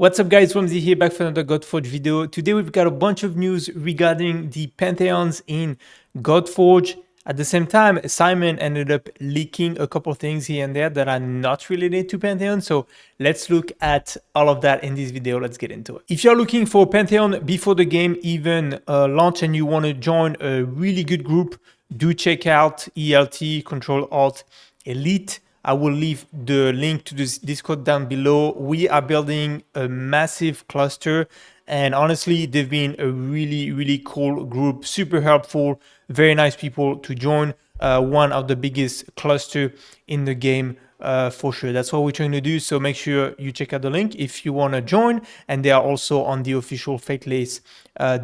What's up guys, Ramsey here back for another Godforge video. Today we've got a bunch of news regarding the Pantheons in Godforge. At the same time, Simon ended up leaking a couple things here and there that are not related to Pantheon. So let's look at all of that in this video. Let's get into it. If you're looking for Pantheon before the game even launch and you want to join a really good group, do check out ELT Control Alt Elite. I will leave the link to this Discord down below. We are building a massive cluster, and honestly, they've been a really cool group, super helpful, very nice people to join. One of the biggest cluster in the game for sure. That's what we're trying to do. So make sure you check out the link if you want to join, and they are also on the official Fakeless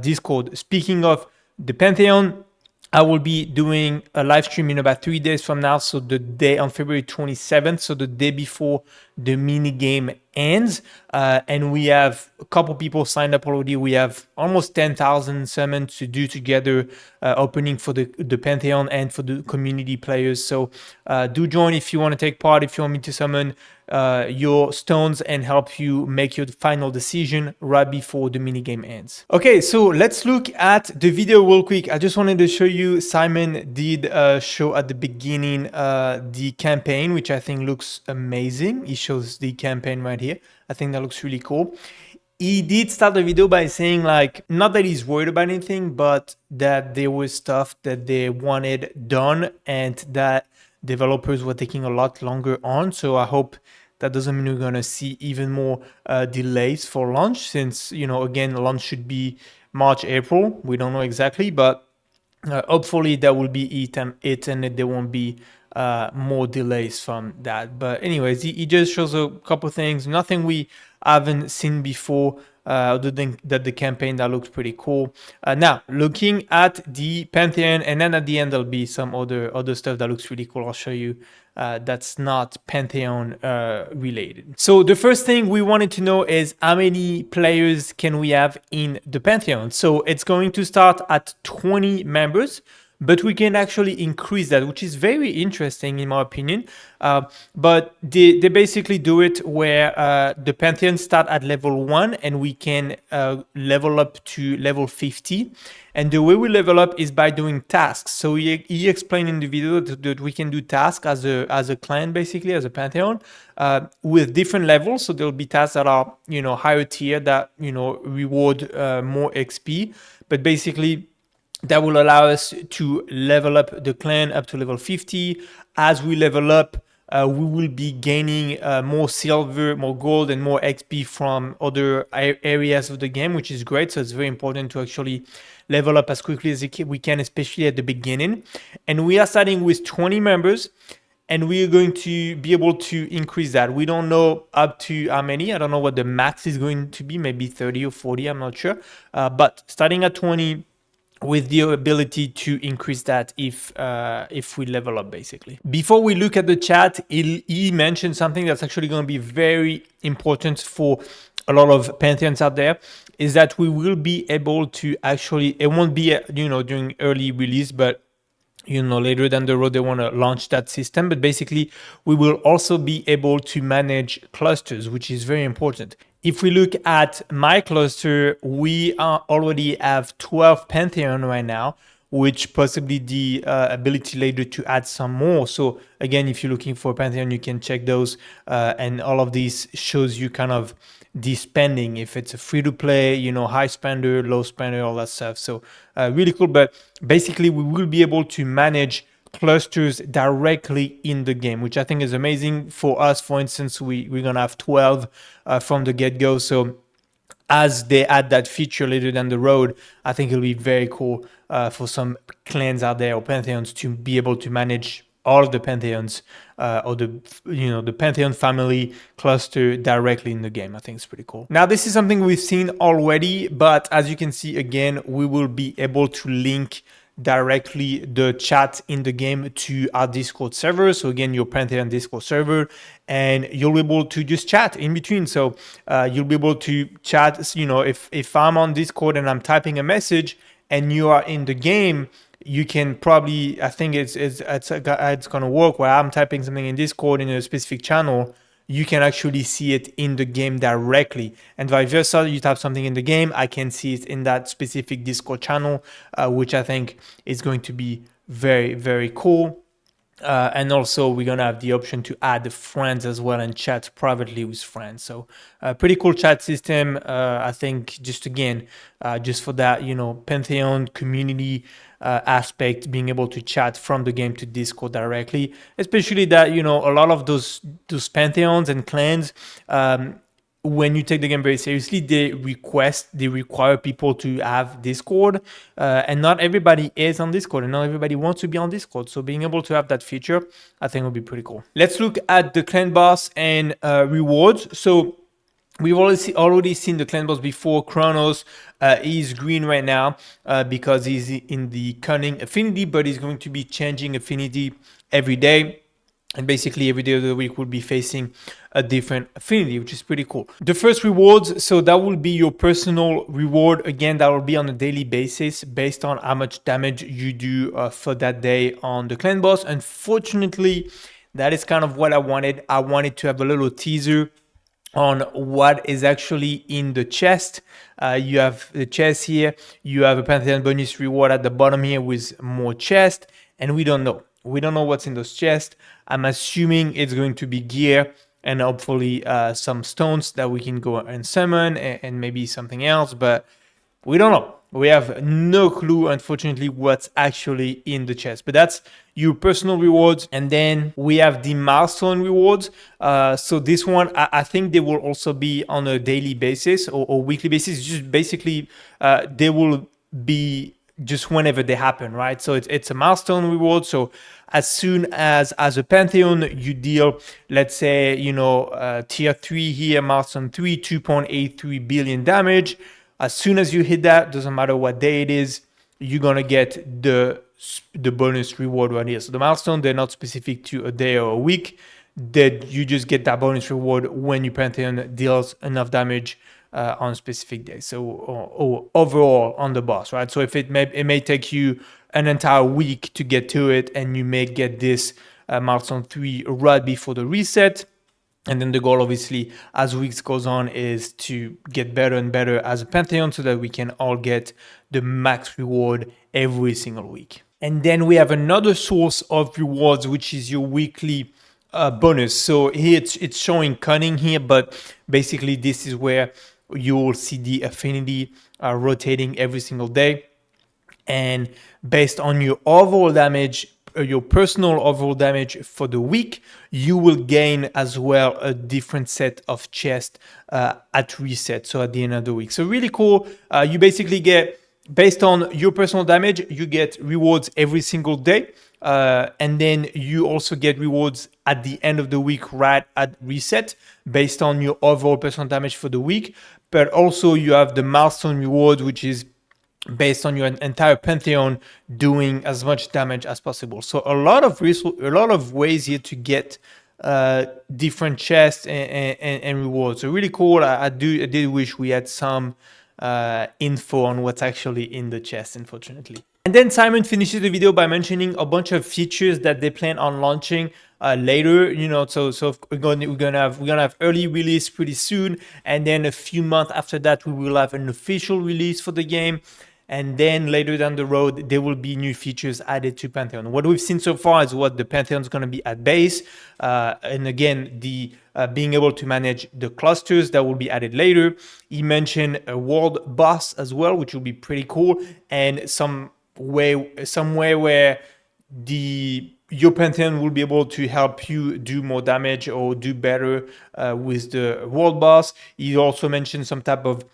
Discord. Speaking of the Pantheon, I will be doing a live stream in about 3 days from now. So the day on February 27th, so the day before the mini game ends. And we have a couple people signed up already. We have almost 10,000 summons to do together, opening for the Pantheon and for the community players. So do join if you want to take part, if you want me to summon your stones and help you make your final decision right before the mini game ends. Okay, so let's look at the video real quick. I just wanted to show you, Simon did show at the beginning the campaign, which I think looks amazing. He shows the campaign right here. I think that looks really cool. He did start the video by saying, like, not that he's worried about anything, but that there was stuff that they wanted done and that developers were taking a lot longer on. So I hope that doesn't mean we're going to see even more delays for launch, since, you know, again, launch should be March, April. We don't know exactly, but hopefully that will be it and there won't be more delays from that. But anyways, he just shows a couple things, nothing we haven't seen before, other than that the campaign that looks pretty cool. Now looking at the Pantheon, and then at the end there'll be some other stuff that looks really cool. I'll show you that's not Pantheon related. So the first thing we wanted to know is how many players can we have in the Pantheon. So it's going to start at 20 members, but we can actually increase that, which is very interesting in my opinion. But they basically do it where the Pantheon start at level 1 and we can level up to level 50. And the way we level up is by doing tasks. So he explained in the video that we can do tasks as a clan, basically, as a Pantheon, with different levels. So there'll be tasks that are, you know, higher tier that, you know, reward more XP. But basically, that will allow us to level up the clan up to level 50. As we level up, we will be gaining more silver, more gold, and more XP from other areas of the game, which is great. So it's very important to actually level up as quickly as we can, especially at the beginning. And we are starting with 20 members, and we are going to be able to increase that. We don't know up to how many. I don't know what the max is going to be, maybe 30 or 40, I'm not sure. But starting at 20, with the ability to increase that if we level up, basically. Before we look at the chat, he mentioned something that's actually going to be very important for a lot of Pantheons out there, is that we will be able to actually, it won't be, you know, during early release, but you know, later down the road, they want to launch that system. But basically, we will also be able to manage clusters, which is very important. If we look at my cluster, we already have 12 Pantheon right now, which possibly the ability later to add some more. So again, if you're looking for Pantheon, you can check those. And all of these shows you kind of the spending, if it's a free to play, you know, high spender, low spender, all that stuff. So really cool. But basically, we will be able to manage clusters directly in the game, which I think is amazing. For us, for instance, we're gonna have 12 from the get-go. So as they add that feature later down the road, I think it'll be very cool for some clans out there or Pantheons to be able to manage all of the Pantheons or the Pantheon family cluster directly in the game. I think it's pretty cool. Now, this is something we've seen already, but as you can see, again, we will be able to link directly the chat in the game to our Discord server. So again, your Pantheon Discord server, and you'll be able to just chat in between. So you'll be able to chat, you know, if I'm on Discord and I'm typing a message and you are in the game, you can probably, I think it's going to work where I'm typing something in Discord in a specific channel. you can actually see it in the game directly, and vice versa. You type something in the game, I can see it in that specific Discord channel, which I think is going to be very, very cool. And also we're gonna have the option to add friends as well and chat privately with friends. So pretty cool chat system. I think just again, just for that, Pantheon community aspect, being able to chat from the game to Discord directly, especially that, a lot of those Pantheons and clans, when you take the game very seriously, they require people to have Discord, and not everybody is on Discord, and not everybody wants to be on Discord. So being able to have that feature, I think would be pretty cool. Let's look at the clan boss and rewards. So we've already seen the clan boss before. Kronos is green right now because he's in the cunning affinity, but he's going to be changing affinity every day. And basically every day of the week we'll be facing a different affinity, which is pretty cool. The first rewards, so that will be your personal reward. Again, that will be on a daily basis based on how much damage you do for that day on the clan boss. Unfortunately, that is kind of what I wanted. I wanted to have a little teaser on what is actually in the chest. You have the chest here. You have a Pantheon bonus reward at the bottom here with more chest, and we don't know. We don't know what's in those chests. I'm assuming it's going to be gear and hopefully some stones that we can go and summon, and maybe something else, but we don't know. We have no clue, unfortunately, what's actually in the chest. But that's your personal rewards. And then we have the milestone rewards. So this one, I think they will also be on a daily basis or weekly basis. Just basically, they will be just whenever they happen, right? So it's a milestone reward. So as soon as a Pantheon you deal, let's say, tier 3 here, milestone 3, 2.83 billion damage. As soon as you hit that, doesn't matter what day it is, you're gonna get the bonus reward right here. So the milestone, they're not specific to a day or a week. That you just get that bonus reward when your Pantheon deals enough damage on a specific day. So or overall on the boss, right? So if it may take you an entire week to get to it, and you may get this milestone 3 right before the reset. And then the goal, obviously, as weeks goes on, is to get better and better as a Pantheon so that we can all get the max reward every single week. And then we have another source of rewards, which is your weekly bonus. So here it's showing cunning here, but basically this is where you will see the affinity rotating every single day. And based on your overall damage, your personal overall damage for the week, you will gain as well a different set of chests at reset, so at the end of the week. So really cool. You basically get, based on your personal damage, you get rewards every single day. And then you also get rewards at the end of the week, right at reset, based on your overall personal damage for the week. But also you have the milestone reward, which is based on your entire Pantheon doing as much damage as possible. So a lot of ways here to get different chests and rewards. So really cool. I did wish we had some info on what's actually in the chest, unfortunately. And then Simon finishes the video by mentioning a bunch of features that they plan on launching later. So we're gonna have early release pretty soon, and then a few months after that we will have an official release for the game. And then later down the road, there will be new features added to Pantheon. What we've seen so far is what the Pantheon is going to be at base. And again, the being able to manage the clusters that will be added later. He mentioned a world boss as well, which will be pretty cool. And somewhere where your Pantheon will be able to help you do more damage or do better with the world boss. He also mentioned some type of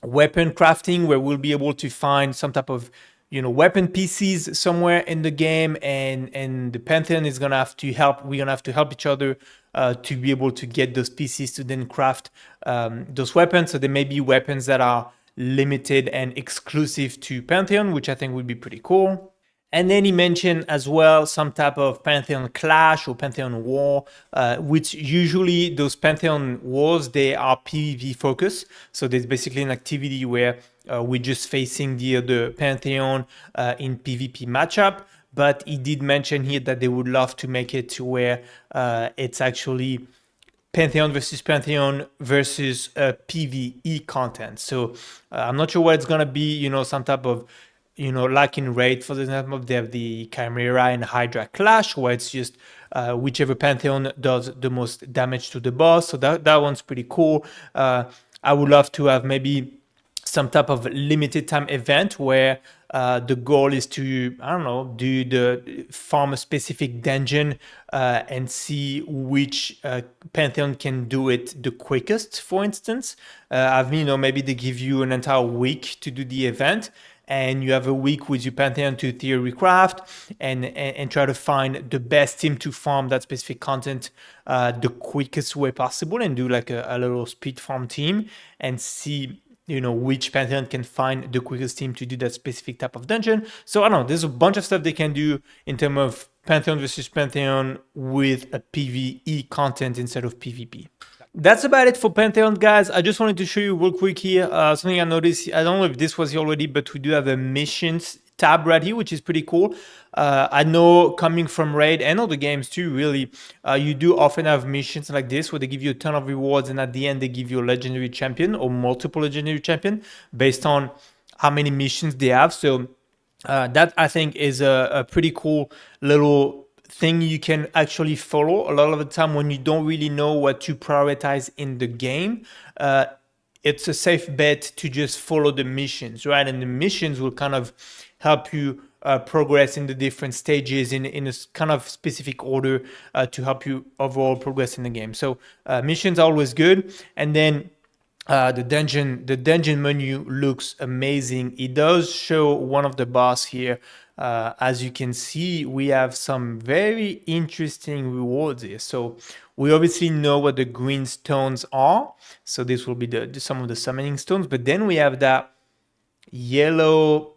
weapon crafting where we'll be able to find some type of weapon pieces somewhere in the game, and the Pantheon is gonna have to help. We're gonna have to help each other to be able to get those pieces to then craft those weapons. So there may be weapons that are limited and exclusive to Pantheon, which I think would be pretty cool. And then he mentioned as well some type of Pantheon clash or Pantheon war, which usually those Pantheon wars, they are PvP focused. So there's basically an activity where we're just facing the other Pantheon in PvP matchup. But he did mention here that they would love to make it to where it's actually Pantheon versus Pantheon versus PvE content. So I'm not sure what it's gonna be. You know, some type of like in Raid, for example, they have the Chimera and Hydra clash, where it's just whichever Pantheon does the most damage to the boss. So that one's pretty cool. I would love to have maybe some type of limited time event where the goal is to, I don't know, do the farm a specific dungeon and see which Pantheon can do it the quickest, for instance. Maybe they give you an entire week to do the event, and you have a week with your Pantheon to theory craft and try to find the best team to farm that specific content the quickest way possible, and do like a little speed farm team and see which Pantheon can find the quickest team to do that specific type of dungeon. So I don't know, there's a bunch of stuff they can do in terms of Pantheon versus Pantheon with a PvE content instead of PvP. That's about it for Pantheon, guys. I just wanted to show you real quick here something I noticed. I don't know if this was here already, but we do have a missions tab right here, which is pretty cool. I know coming from Raid and other games too, really, you do often have missions like this where they give you a ton of rewards, and at the end they give you a legendary champion or multiple legendary champion based on how many missions they have. So that I think is a pretty cool little thing you can actually follow. A lot of the time when you don't really know what to prioritize in the game, it's a safe bet to just follow the missions, right? And the missions will kind of help you progress in the different stages in a kind of specific order to help you overall progress in the game. So missions are always good. And then the dungeon menu looks amazing. It does show one of the boss here. As you can see, we have some very interesting rewards here. So we obviously know what the green stones are. So this will be some of the summoning stones. But then we have that yellow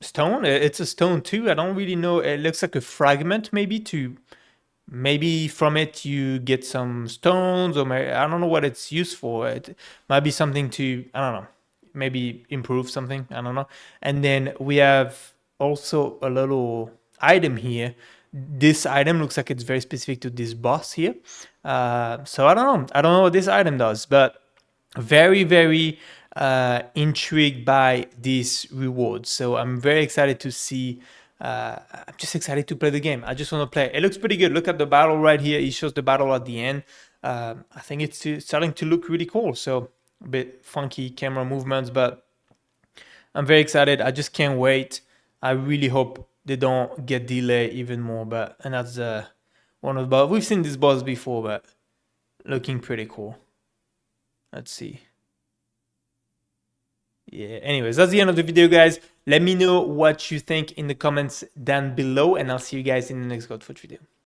stone. It's a stone too. I don't really know. It looks like a fragment maybe from it you get some stones, or I don't know what it's used for. It might be something to, I don't know, maybe improve something. I don't know. And then we have also a little item here. This item looks like it's very specific to this boss here. So I don't know what this item does, but very, very intrigued by these rewards. So I'm very excited to see. I'm just excited to play the game. I just want to play. It looks pretty good. Look at the battle right here. It shows the battle at the end. I think it's starting to look really cool. So a bit funky camera movements, but I'm very excited. I just can't wait. I really hope they don't get delayed even more. And that's one of the boss. We've seen this boss before, but looking pretty cool. Let's see. Yeah, anyways, that's the end of the video, guys. Let me know what you think in the comments down below, and I'll see you guys in the next Godforge video.